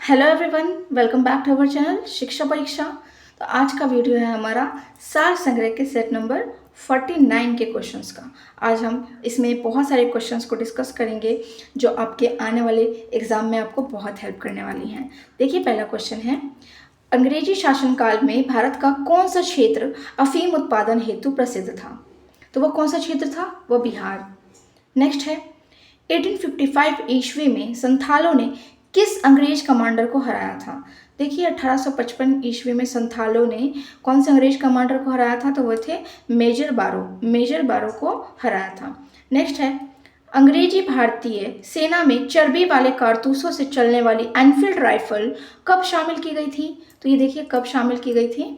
Hello everyone, welcome back to our channel Shiksha Pariksha. तो आज का वीडियो है हमारा सार संग्रह के सेट नंबर 49 के क्वेश्चंस का। आज हम इसमें बहुत सारे क्वेश्चंस को डिस्कस करेंगे जो आपके आने वाले एग्जाम में आपको बहुत हेल्प करने वाली हैं। देखिए, पहला क्वेश्चन है, अंग्रेजी शासनकाल में भारत का कौन सा क्षेत्र अफीम उत्पादन हेतु प्रसिद्ध था? तो वह कौन सा क्षेत्र था? वह बिहार। नेक्स्ट है, 1855 ईस्वी में संथालों ने किस अंग्रेज कमांडर को हराया था? देखिए, 1855 ईस्वी में संथालों ने कौन से अंग्रेज कमांडर को हराया था? तो वो थे मेजर बारो को हराया था। नेक्स्ट है, अंग्रेजी भारतीय सेना में चर्बी वाले कारतूसों से चलने वाली एनफील्ड राइफल कब शामिल की गई थी? तो ये देखिए, कब शामिल की गई थी?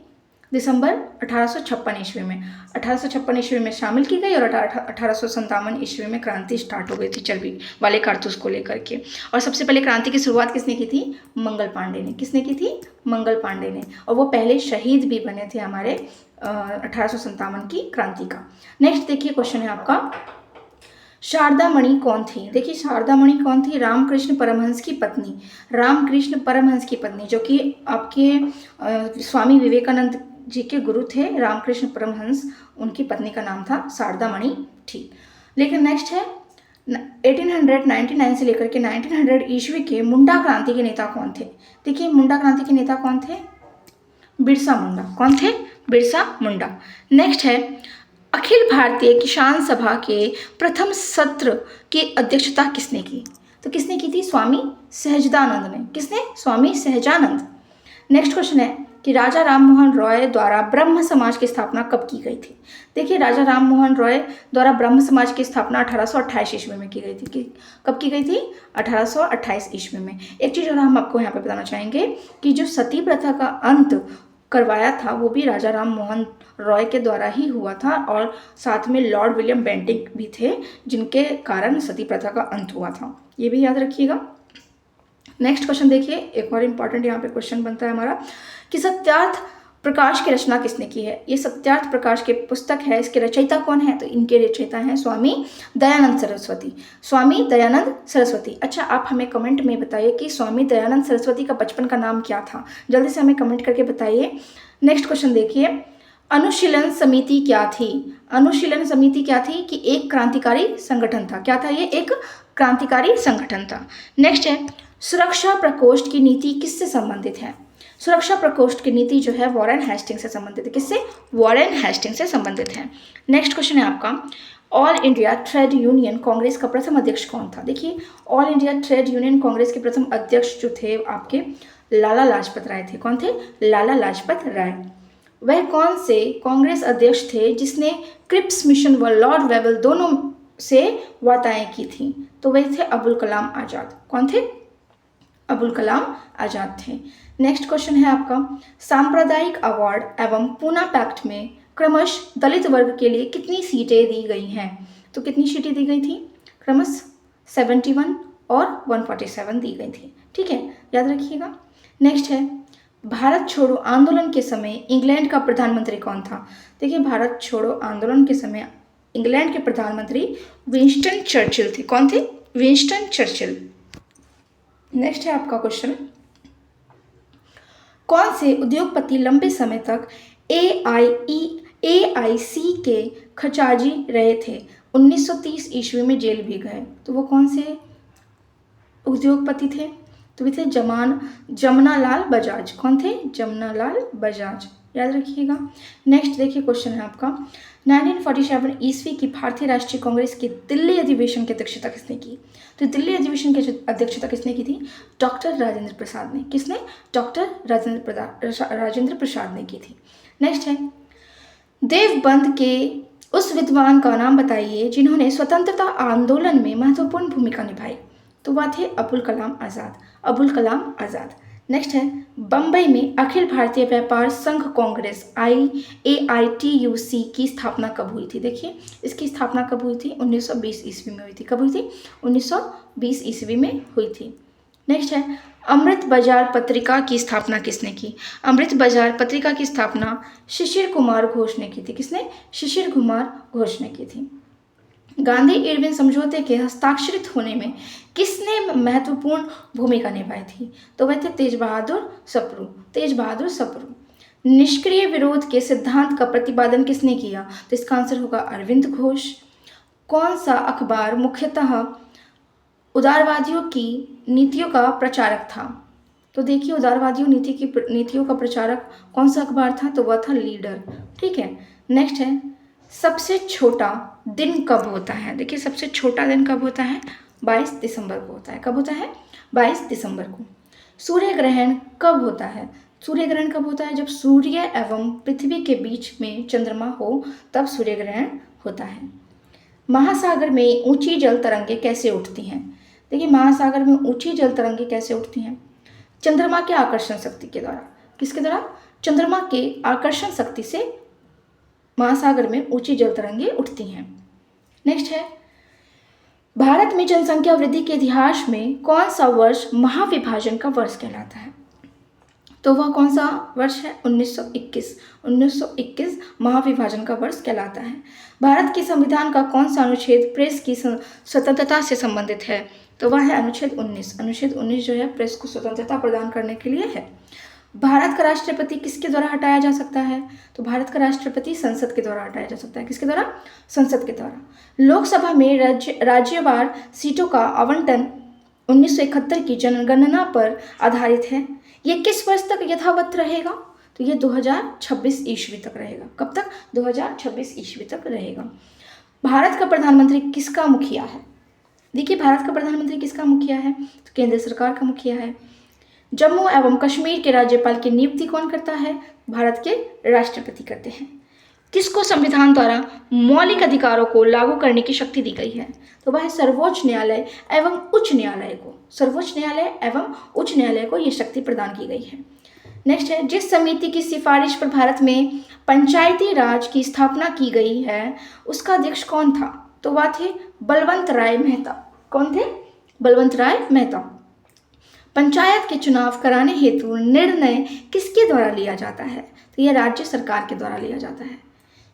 दिसंबर 1856 ईस्वी में। 1856 ईस्वी में शामिल की गई और 1857 ईस्वी में क्रांति स्टार्ट हो गई थी चर्बी वाले कारतूस को लेकर के। और सबसे पहले क्रांति की शुरुआत किसने की थी? मंगल पांडे ने। किसने की थी? मंगल पांडे ने। और वो पहले शहीद भी बने थे हमारे 1857 की क्रांति का। नेक्स्ट देखिए, क्वेश्चन है आपका, शारदा मणि कौन थी? देखिए, शारदा मणि कौन थी? रामकृष्ण परमहंस की पत्नी। रामकृष्ण परमहंस की पत्नी, जो कि आपके स्वामी विवेकानंद जी के गुरु थे रामकृष्ण परमहंस, उनकी पत्नी का नाम था शारदा मणि थी। लेकिन नेक्स्ट है, 1899 से लेकर के 1900 ईस्वी के मुंडा क्रांति के नेता कौन थे? देखिए, मुंडा क्रांति के नेता कौन थे? बिरसा मुंडा। कौन थे? बिरसा मुंडा। नेक्स्ट है, अखिल भारतीय किसान सभा के प्रथम सत्र की अध्यक्षता किसने की? तो किसने की थी? स्वामी सहजानंद ने। किसने? स्वामी सहजानंद। नेक्स्ट क्वेश्चन है कि राजा राममोहन रॉय द्वारा ब्रह्म समाज की स्थापना कब की गई थी? देखिए, राजा राममोहन रॉय द्वारा ब्रह्म समाज की स्थापना 1828 ईस्वी में की गई थी। कब की गई थी? 1828 ईस्वी में। एक चीज़ और हम आपको यहाँ पे बताना चाहेंगे कि जो सती प्रथा का अंत करवाया था वो भी राजा राम मोहन रॉय के द्वारा ही हुआ था, और साथ में लॉर्ड विलियम बेंटिक भी थे जिनके कारण सती प्रथा का अंत हुआ था। ये भी याद रखिएगा। नेक्स्ट क्वेश्चन देखिए, एक और इंपॉर्टेंट यहाँ पे क्वेश्चन बनता है हमारा कि सत्यार्थ प्रकाश की रचना किसने की है? ये सत्यार्थ प्रकाश की पुस्तक है, इसके रचयिता कौन है? तो इनके रचयिता हैं स्वामी दयानंद सरस्वती। स्वामी दयानंद सरस्वती। अच्छा, आप हमें कमेंट में बताइए कि स्वामी दयानंद सरस्वती का बचपन का नाम क्या था? जल्दी से हमें कमेंट करके बताइए। नेक्स्ट क्वेश्चन देखिए, अनुशीलन समिति क्या थी? अनुशीलन समिति क्या थी? कि एक क्रांतिकारी संगठन था। क्या था ये? एक क्रांतिकारी संगठन था। नेक्स्ट है, सुरक्षा प्रकोष्ठ की नीति किससे संबंधित है? सुरक्षा प्रकोष्ठ की नीति जो है वॉरेन हेस्टिंग से संबंधित है। किससे? वॉरेन हेस्टिंग से संबंधित है। नेक्स्ट क्वेश्चन है आपका, all India trade union Congress का प्रथम अध्यक्ष कौन था? देखिए, all India trade union Congress के प्रथम अध्यक्ष जो थे आपके लाला लाजपत राय थे। कौन थे? लाला लाजपत राय। वह कौन से कांग्रेस अध्यक्ष थे जिसने क्रिप्स मिशन व लॉर्ड वेवल दोनों से वार्ताएं की थी? तो वह थे अबुल कलाम आजाद। कौन थे? अबुल कलाम आजाद थे। नेक्स्ट क्वेश्चन है आपका, सांप्रदायिक अवार्ड एवं पूना पैक्ट में क्रमशः दलित वर्ग के लिए कितनी सीटें दी गई हैं? तो कितनी सीटें दी गई थी? क्रमशः 71 और 147 दी गई थी। ठीक है, याद रखिएगा। नेक्स्ट है, भारत छोड़ो आंदोलन के समय इंग्लैंड का प्रधानमंत्री कौन था? देखिए, भारत छोड़ो आंदोलन के समय इंग्लैंड के प्रधानमंत्री विंस्टन चर्चिल थे। कौन थे? Winston Churchill. नेक्स्ट है आपका क्वेश्चन, कौन से उद्योगपति लंबे समय तक AIC के खचाजी रहे थे? 1930 ईस्वी में जेल भी गए। तो वो कौन से उद्योगपति थे? तो वे थे जमनालाल बजाज। कौन थे? जमनालाल बजाज। याद रखिएगा। नेक्स्ट देखिए, क्वेश्चन है आपका, 1947 ईस्वी की भारतीय राष्ट्रीय कांग्रेस की दिल्ली अधिवेशन की अध्यक्षता किसने की? तो दिल्ली अधिवेशन की अध्यक्षता किसने की थी? डॉक्टर राजेंद्र प्रसाद ने। किसने? डॉक्टर राजेंद्र प्रसाद ने की थी। नेक्स्ट है, देवबंद के उस विद्वान का नाम बताइए जिन्होंने स्वतंत्रता आंदोलन में महत्वपूर्ण भूमिका निभाई। तो वह थे अबुल कलाम आजाद। अबुल कलाम आजाद। नेक्स्ट है, बम्बई में अखिल भारतीय व्यापार संघ कांग्रेस AITUC की स्थापना कब हुई थी? देखिए, इसकी स्थापना कब हुई थी? 1920 ईस्वी में हुई थी। कब हुई थी? 1920 ईस्वी में हुई थी। नेक्स्ट है, अमृत बाजार पत्रिका की स्थापना किसने की? अमृत बाजार पत्रिका की स्थापना शिशिर कुमार घोष ने की थी। किसने? शिशिर कुमार घोष ने की थी। गांधी इरविन समझौते के हस्ताक्षरित होने में किसने महत्वपूर्ण भूमिका निभाई थी? तो वह थे तेज बहादुर सप्रू। तेज बहादुर सप्रू। निष्क्रिय विरोध के सिद्धांत का प्रतिपादन किसने किया? तो इसका आंसर होगा अरविंद घोष। कौन सा अखबार मुख्यतः उदारवादियों की नीतियों का प्रचारक था? तो देखिए, उदारवादियों नीतियों का प्रचारक कौन सा अखबार था? तो वह था लीडर। ठीक है। नेक्स्ट है, सबसे छोटा दिन कब होता है? देखिए, सबसे छोटा दिन कब होता है? 22 दिसंबर को होता है। कब होता है? 22 दिसंबर को। सूर्य ग्रहण कब होता है? सूर्य ग्रहण कब होता है? जब सूर्य एवं पृथ्वी के बीच में चंद्रमा हो, तब सूर्य ग्रहण होता है। महासागर में ऊंची जल तरंगें कैसे उठती हैं? देखिए, महासागर में ऊंची जल तरंगें कैसे उठती हैं? चंद्रमा के आकर्षण शक्ति के द्वारा। किसके द्वारा? चंद्रमा के आकर्षण शक्ति से महासागर में ऊंची जल तरंगें उठती हैं। नेक्स्ट है, भारत में जनसंख्या वृद्धि के इतिहास में कौन सा वर्ष महाविभाजन का वर्ष कहलाता है? तो वह कौन सा वर्ष है? 1921। 1921 महाविभाजन का वर्ष कहलाता है। भारत के संविधान का कौन सा अनुच्छेद प्रेस की स्वतंत्रता से संबंधित है? तो वह है अनुच्छेद 19। अनुच्छेद 19 जो है प्रेस को स्वतंत्रता प्रदान करने के लिए है। भारत का राष्ट्रपति किसके द्वारा हटाया जा सकता है? तो भारत का राष्ट्रपति संसद के द्वारा हटाया जा सकता है। किसके द्वारा? संसद के द्वारा। लोकसभा में राज्यवार सीटों का आवंटन 1971 की जनगणना पर आधारित है। ये किस वर्ष तक यथावत रहेगा? तो ये 2026 ईस्वी तक रहेगा। कब तक? 2026 ईस्वी तक रहेगा। भारत का प्रधानमंत्री किसका मुखिया है? देखिए, भारत का प्रधानमंत्री किसका मुखिया है? तो केंद्र सरकार का मुखिया है। जम्मू एवं कश्मीर के राज्यपाल की नियुक्ति कौन करता है? भारत के राष्ट्रपति करते हैं। किसको संविधान द्वारा मौलिक अधिकारों को लागू करने की शक्ति दी गई है? तो वह है सर्वोच्च न्यायालय एवं उच्च न्यायालय को। सर्वोच्च न्यायालय एवं उच्च न्यायालय को यह शक्ति प्रदान की गई है। नेक्स्ट है, जिस समिति की सिफारिश पर भारत में पंचायती राज की स्थापना की गई है, उसका अध्यक्ष कौन था? तो वह थे बलवंत राय मेहता। कौन थे? बलवंत राय मेहता। पंचायत के चुनाव कराने हेतु निर्णय किसके द्वारा लिया जाता है? तो यह राज्य सरकार के द्वारा लिया जाता है।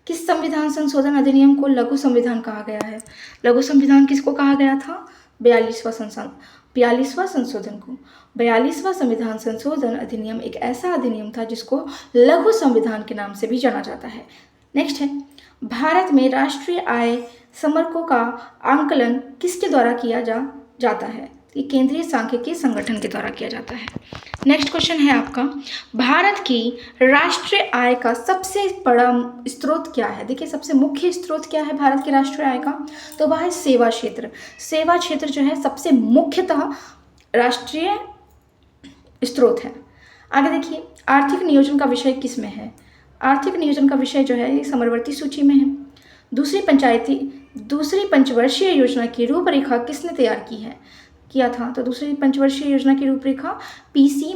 किस संविधान संशोधन अधिनियम को लघु संविधान कहा गया है? लघु संविधान किसको कहा गया था? 42वां संशोधन को। 42वां संविधान संशोधन अधिनियम एक ऐसा अधिनियम था जिसको लघु संविधान के नाम से भी जाना जाता है। नेक्स्ट है, भारत में राष्ट्रीय आय समरकों का आंकलन किसके द्वारा किया जाता है? ये केंद्रीय सांख्यिकी संगठन के द्वारा किया जाता है। नेक्स्ट क्वेश्चन है आपका, भारत की राष्ट्रीय आय का सबसे बड़ा स्रोत क्या है? देखिए, सबसे मुख्य स्रोत क्या है भारत की राष्ट्रीय आय का? तो वह है सेवा क्षेत्र। सेवा क्षेत्र जो है सबसे मुख्यतः राष्ट्रीय स्रोत है। आगे देखिए, आर्थिक नियोजन का विषय किस में है? आर्थिक नियोजन का विषय जो है ये समरवर्ती सूची में है। दूसरी पंचवर्षीय योजना की रूपरेखा किसने तैयार किया था? तो दूसरी पंचवर्षीय योजना की रूपरेखा पीसी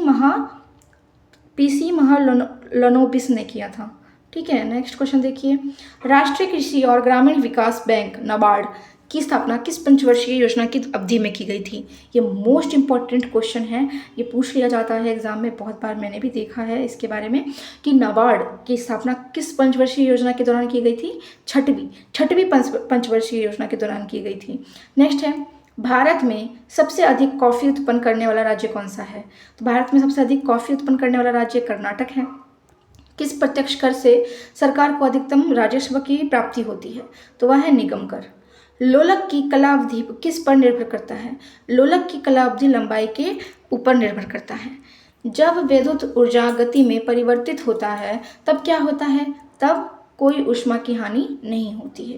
महालनोबिस ने किया था। ठीक है। नेक्स्ट क्वेश्चन देखिए, राष्ट्रीय कृषि और ग्रामीण विकास बैंक नाबार्ड की स्थापना किस पंचवर्षीय योजना की अवधि में की गई थी? ये मोस्ट इंपॉर्टेंट क्वेश्चन है, ये पूछ लिया जाता है एग्जाम में, बहुत बार मैंने भी देखा है इसके बारे में कि नाबार्ड की स्थापना किस पंचवर्षीय योजना के दौरान की गई थी? छठवीं पंचवर्षीय योजना के दौरान की गई थी। नेक्स्ट है, भारत में सबसे अधिक कॉफ़ी उत्पन्न करने वाला राज्य कौन सा है? तो भारत में सबसे अधिक कॉफ़ी उत्पन्न करने वाला राज्य कर्नाटक है। किस प्रत्यक्ष कर से सरकार को अधिकतम राजस्व की प्राप्ति होती है? तो वह है निगम कर। लोलक की कलावधि किस पर निर्भर करता है? लोलक की कलावधि लंबाई के ऊपर निर्भर करता है। जब विद्युत ऊर्जा गति में परिवर्तित होता है तब क्या होता है? तब कोई ऊष्मा की हानि नहीं होती है।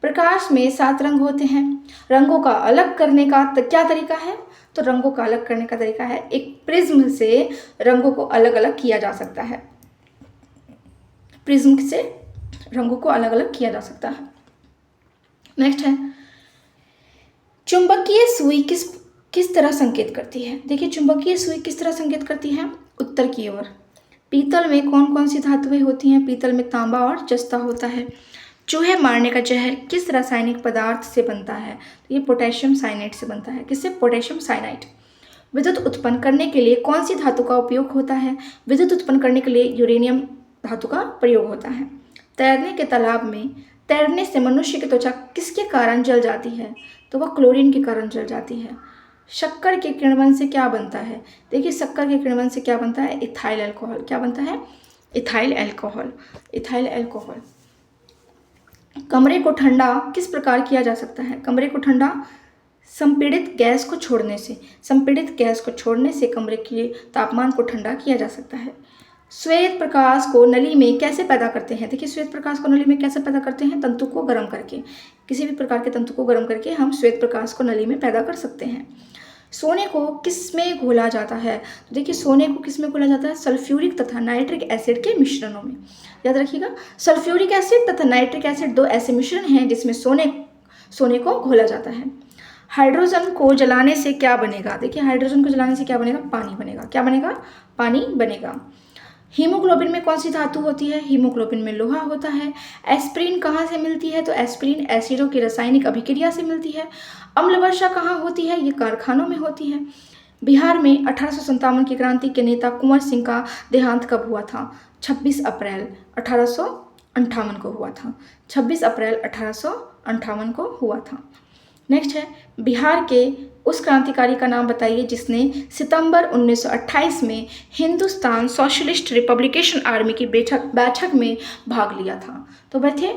प्रकाश में 7 रंग होते हैं। रंगों का अलग करने का क्या तरीका है? तो रंगों का अलग करने का तरीका है, एक प्रिज्म से रंगों को अलग अलग किया जा सकता है। प्रिज्म से रंगों को अलग अलग किया जा सकता है। नेक्स्ट है, चुंबकीय सुई किस तरह संकेत करती है? देखिए, चुंबकीय सुई किस तरह संकेत करती है? उत्तर की ओर। पीतल में कौन कौन सी धातुएं होती हैं? पीतल में तांबा और जस्ता होता है। चूहे मारने का जहर किस रासायनिक पदार्थ से बनता है? तो ये पोटेशियम साइनाइड से बनता है। किससे? Potassium cyanide. विद्युत उत्पन्न करने के लिए कौन सी धातु का उपयोग होता है? विद्युत उत्पन्न करने के लिए यूरेनियम धातु का प्रयोग होता है। तैरने के तालाब में तैरने से मनुष्य की त्वचा किसके कारण जल जाती है? तो वह क्लोरीन के कारण जल जाती है। शक्कर के किण्वन से क्या बनता है? देखिए शक्कर के किण्वन से क्या बनता है? Ethyl alcohol. क्या बनता है? Ethyl alcohol. Ethyl alcohol. कमरे को ठंडा किस प्रकार किया जा सकता है? कमरे को ठंडा संपीड़ित गैस को छोड़ने से। संपीड़ित गैस को छोड़ने से कमरे के तापमान को ठंडा किया जा सकता है। श्वेत प्रकाश को नली में कैसे पैदा करते हैं? देखिए श्वेत प्रकाश को नली में कैसे पैदा करते हैं? तंतु को गर्म करके। किसी भी प्रकार के तंतु को गर्म करके हम श्वेत प्रकाश को नली में पैदा कर सकते हैं। सोने को किस में घोला जाता है? तो देखिए सोने को किस में घोला जाता है? सल्फ्यूरिक तथा नाइट्रिक एसिड के मिश्रणों में। याद रखिएगा, सल्फ्यूरिक एसिड तथा नाइट्रिक एसिड दो ऐसे मिश्रण हैं जिसमें सोने को घोला जाता है। हाइड्रोजन को जलाने से क्या बनेगा? देखिए हाइड्रोजन को जलाने से क्या बनेगा? पानी बनेगा। क्या बनेगा? पानी बनेगा। हीमोग्लोबिन में कौन सी धातु होती है? हीमोग्लोबिन में लोहा होता है। एस्प्रिन कहाँ से मिलती है? तो एस्प्रिन एसिडों की रासायनिक अभिक्रिया से मिलती है। अम्ल वर्षा कहाँ होती है? ये कारखानों में होती है। बिहार में 1857 की क्रांति के नेता कुंवर सिंह का देहांत कब हुआ था? 26 अप्रैल 1858 को हुआ था। 26 अप्रैल 1858 को हुआ था। नेक्स्ट है, बिहार के उस क्रांतिकारी का नाम बताइए जिसने सितंबर 1928 में हिंदुस्तान सोशलिस्ट रिपब्लिकेशन आर्मी की बैठक में भाग लिया था। तो वह थे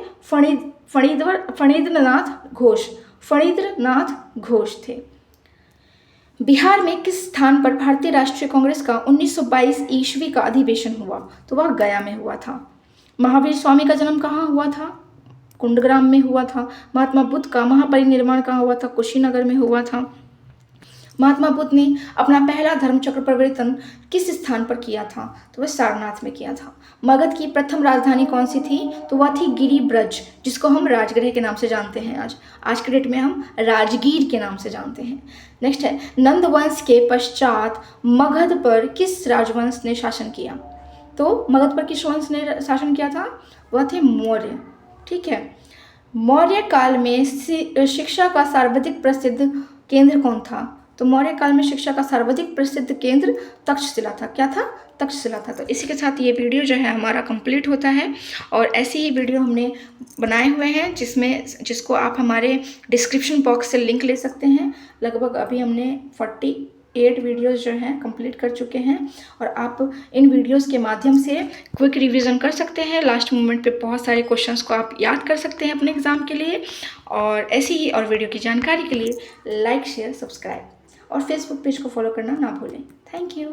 फणींद्रनाथ घोष। फणींद्रनाथ घोष थे। बिहार में किस स्थान पर भारतीय राष्ट्रीय कांग्रेस का 1922 ईस्वी का अधिवेशन हुआ? तो वह गया में हुआ था। महावीर स्वामी का जन्म कहाँ हुआ था? कुंडग्राम में हुआ था। महात्मा बुद्ध का महापरिनिर्वाण कहाँ हुआ था? कुशीनगर में हुआ था। महात्मा बुद्ध ने अपना पहला धर्म चक्र परिवर्तन किस स्थान पर किया था? तो वह सारनाथ में किया था। मगध की प्रथम राजधानी कौन सी थी? तो वह थी गिरिब्रज, जिसको हम राजगृह के नाम से जानते हैं। आज के डेट में हम राजगीर के नाम से जानते हैं। नेक्स्ट है, नंद वंश के पश्चात मगध पर किस राजवंश ने शासन किया? तो मगध पर किस वंश ने शासन किया था? वह थे मौर्य। ठीक है। मौर्य काल में शिक्षा का सर्वाधिक प्रसिद्ध केंद्र कौन था? तो मौर्य काल में शिक्षा का सर्वाधिक प्रसिद्ध केंद्र तक्षशिला था। क्या था? तक्षशिला था। तो इसी के साथ ये वीडियो जो है हमारा कंप्लीट होता है और ऐसी ही वीडियो हमने बनाए हुए हैं जिसको आप हमारे डिस्क्रिप्शन बॉक्स से लिंक ले सकते हैं। लगभग अभी हमने 48 वीडियोस जो हैं कंप्लीट कर चुके हैं और आप इन वीडियोस के माध्यम से क्विक रिवीजन कर सकते हैं। लास्ट मोमेंट पे बहुत सारे क्वेश्चंस को आप याद कर सकते हैं अपने एग्ज़ाम के लिए। और ऐसी ही और वीडियो की जानकारी के लिए लाइक शेयर सब्सक्राइब और फेसबुक पेज को फॉलो करना ना भूलें। Thank you.